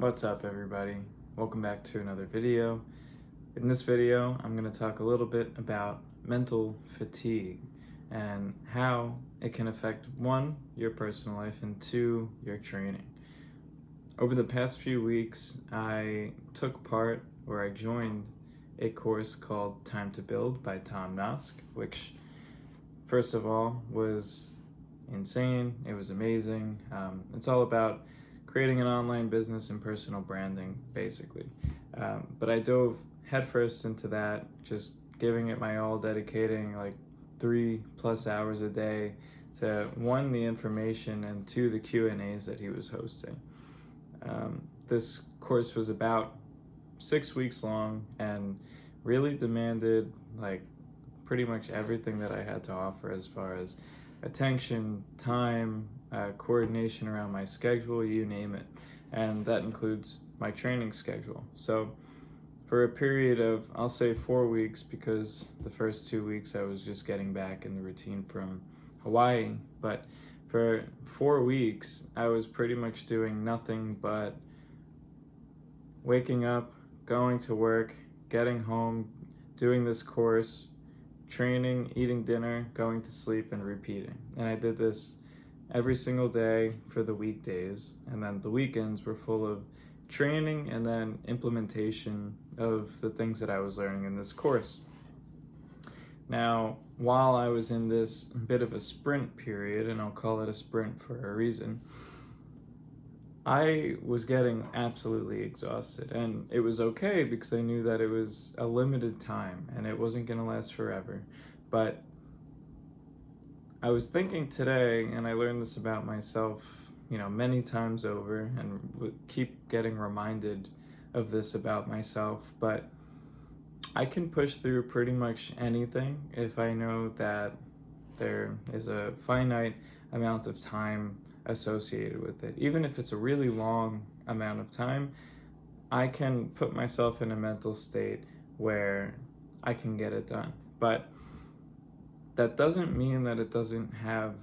What's up, everybody? Welcome back to another video. In this video, I'm going to talk a little bit about mental fatigue and how it can affect one, your personal life, and two, your training. Over the past few weeks, I joined a course called Time to Build by Tom Nosk, which, first of all, was insane. It was amazing. It's all about creating an online business and personal branding, basically. But I dove headfirst into that, just giving it my all, dedicating like 3+ hours a day to one, the information, and two, the Q&As that he was hosting. This course was about 6 weeks long and really demanded like pretty much everything that I had to offer as far as attention, time, coordination around my schedule, you name it. And that includes my training schedule. So for a period of, I'll say 4 weeks, because the first 2 weeks I was just getting back in the routine from Hawaii, but for 4 weeks I was pretty much doing nothing but waking up, going to work, getting home, doing this course, training, eating dinner, going to sleep, and repeating. And I did this every single day for the weekdays, and then the weekends were full of training and then implementation of the things that I was learning in this course. Now, while I was in this bit of a sprint period, and I'll call it a sprint for a reason, I was getting absolutely exhausted, and it was okay because I knew that it was a limited time and it wasn't going to last forever. But I was thinking today, and I learned this about myself, many times over, and would keep getting reminded of this about myself, but I can push through pretty much anything if I know that there is a finite amount of time associated with it. Even if it's a really long amount of time, I can put myself in a mental state where I can get it done. But that doesn't mean that it doesn't have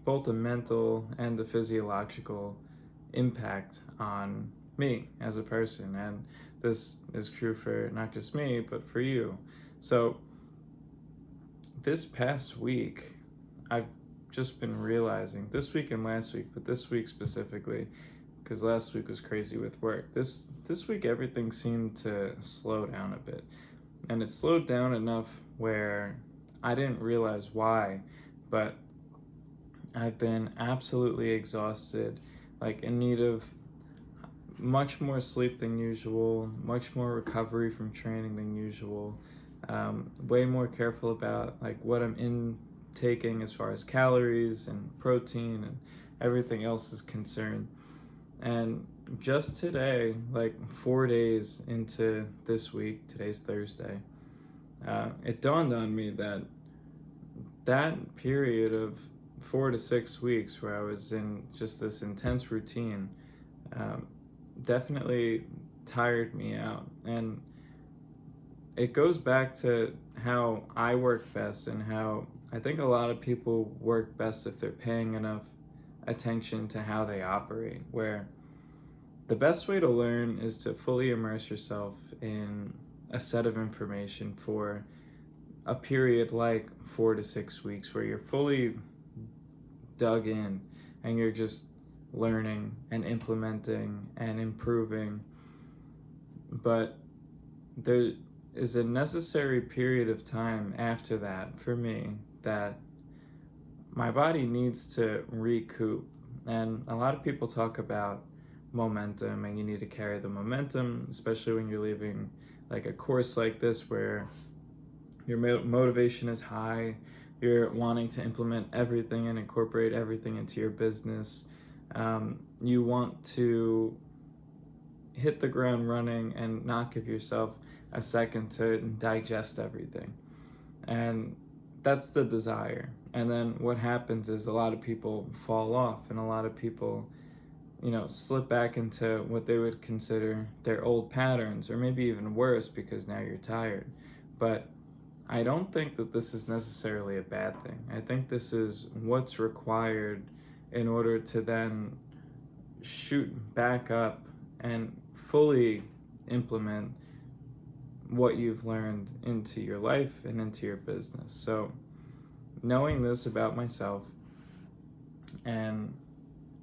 both a mental and a physiological impact on me as a person. And this is true for not just me, but for you. So this past week, I've just been realizing, this week and last week, but this week specifically, because last week was crazy with work. This week, everything seemed to slow down a bit. And it slowed down enough where I didn't realize why, but I've been absolutely exhausted, like in need of much more sleep than usual, much more recovery from training than usual, way more careful about like what I'm intaking as far as calories and protein and everything else is concerned. And just today, like 4 days into this week, today's Thursday, it dawned on me that period of 4 to 6 weeks where I was in just this intense routine definitely tired me out. And it goes back to how I work best and how I think a lot of people work best if they're paying enough attention to how they operate, where the best way to learn is to fully immerse yourself in a set of information for a period like 4 to 6 weeks where you're fully dug in and you're just learning and implementing and improving. But there is a necessary period of time after that for me that my body needs to recoup. And a lot of people talk about momentum, and you need to carry the momentum, especially when you're leaving like a course like this where your motivation is high, you're wanting to implement everything and incorporate everything into your business. You want to hit the ground running and not give yourself a second to digest everything. And that's the desire. And then what happens is a lot of people fall off, and a lot of people slip back into what they would consider their old patterns, or maybe even worse because now you're tired. But I don't think that this is necessarily a bad thing. I think this is what's required in order to then shoot back up and fully implement what you've learned into your life and into your business. So knowing this about myself and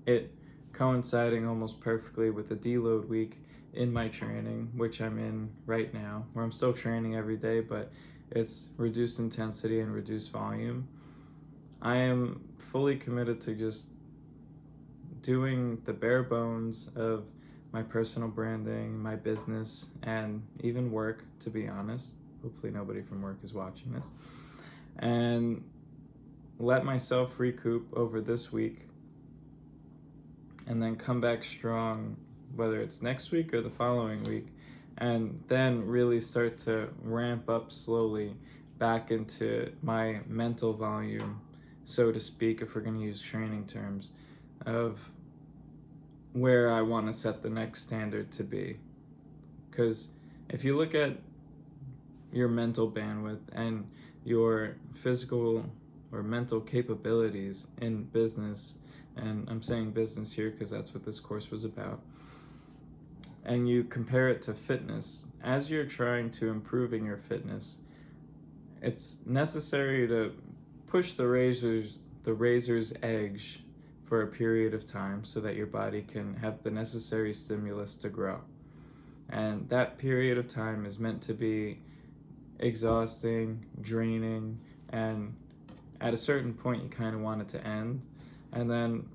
it coinciding almost perfectly with the deload week in my training, which I'm in right now, where I'm still training every day, but it's reduced intensity and reduced volume. I am fully committed to just doing the bare bones of my personal branding, my business, and even work, to be honest. Hopefully nobody from work is watching this. And let myself recoup over this week and then come back strong, whether it's next week or the following week, and then really start to ramp up slowly back into my mental volume, so to speak, if we're going to use training terms, of where I want to set the next standard to be. Because if you look at your mental bandwidth and your physical or mental capabilities in business, and I'm saying business here because that's what this course was about, and you compare it to fitness, as you're trying to improve in your fitness, it's necessary to push the razor's edge for a period of time so that your body can have the necessary stimulus to grow. And that period of time is meant to be exhausting, draining, and at a certain point you kind of want it to end. And then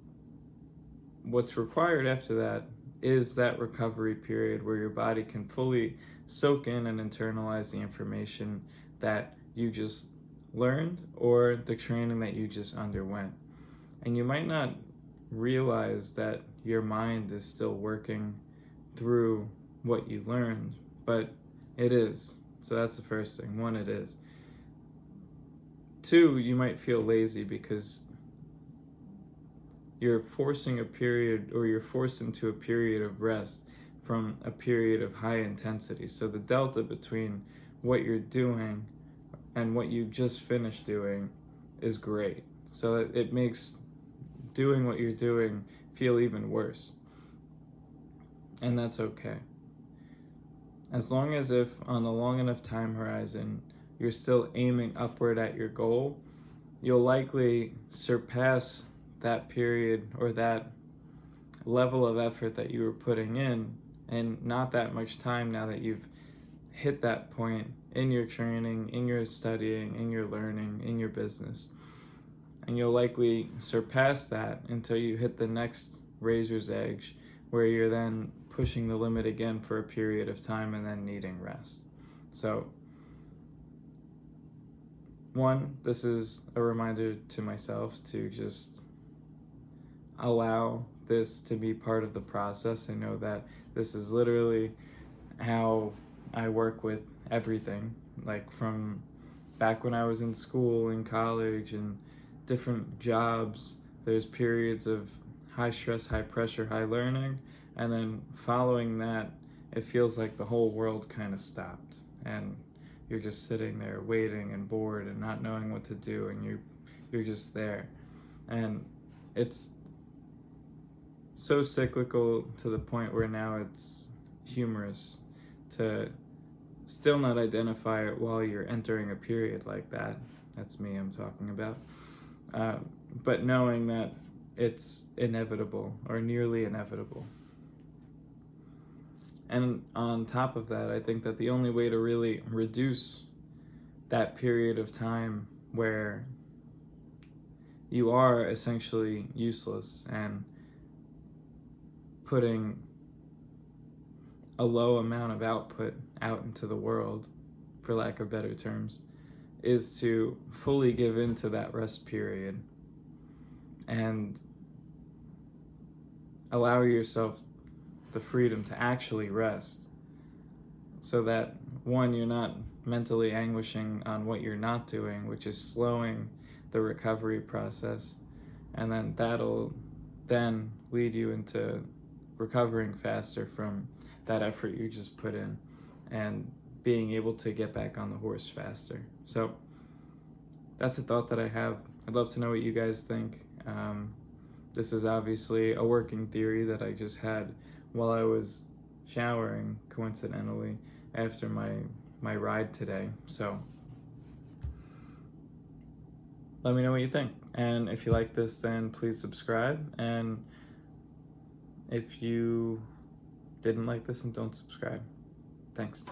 what's required after that is that recovery period where your body can fully soak in and internalize the information that you just learned or the training that you just underwent. And you might not realize that your mind is still working through what you learned, but it is. So that's the first thing. One, it is. Two, you might feel lazy because you're forcing a period, or you're forced into a period of rest from a period of high intensity. So the delta between what you're doing and what you just finished doing is great. So it makes doing what you're doing feel even worse. And that's okay. As long as if on the long enough time horizon, you're still aiming upward at your goal, you'll likely surpass that period or that level of effort that you were putting in not that much time now that you've hit that point in your training, in your studying, in your learning, in your business. And you'll likely surpass that until you hit the next razor's edge, where you're then pushing the limit again for a period of time and then needing rest. So, one, this is a reminder to myself to just allow this to be part of the process. I know that this is literally how I work with everything, like from back when I was in school, in college, and different jobs. There's periods of high stress, high pressure, high learning, and then following that, it feels like the whole world kind of stopped, and you're just sitting there waiting and bored and not knowing what to do, and you're just there. And it's so cyclical to the point where now it's humorous to still not identify it while you're entering a period like that. That's me I'm talking about. But knowing that it's inevitable or nearly inevitable. And on top of that, I think that the only way to really reduce that period of time where you are essentially useless and putting a low amount of output out into the world, for lack of better terms, is to fully give in to that rest period and allow yourself the freedom to actually rest, so that one, you're not mentally anguishing on what you're not doing, which is slowing the recovery process, and then that'll then lead you into recovering faster from that effort you just put in and being able to get back on the horse faster. So that's a thought that I have. I'd love to know what you guys think. This is obviously a working theory that I just had while I was showering, coincidentally, after my ride today. So let me know what you think. And if you like this, then please subscribe. And if you didn't like this, then don't subscribe. Thanks.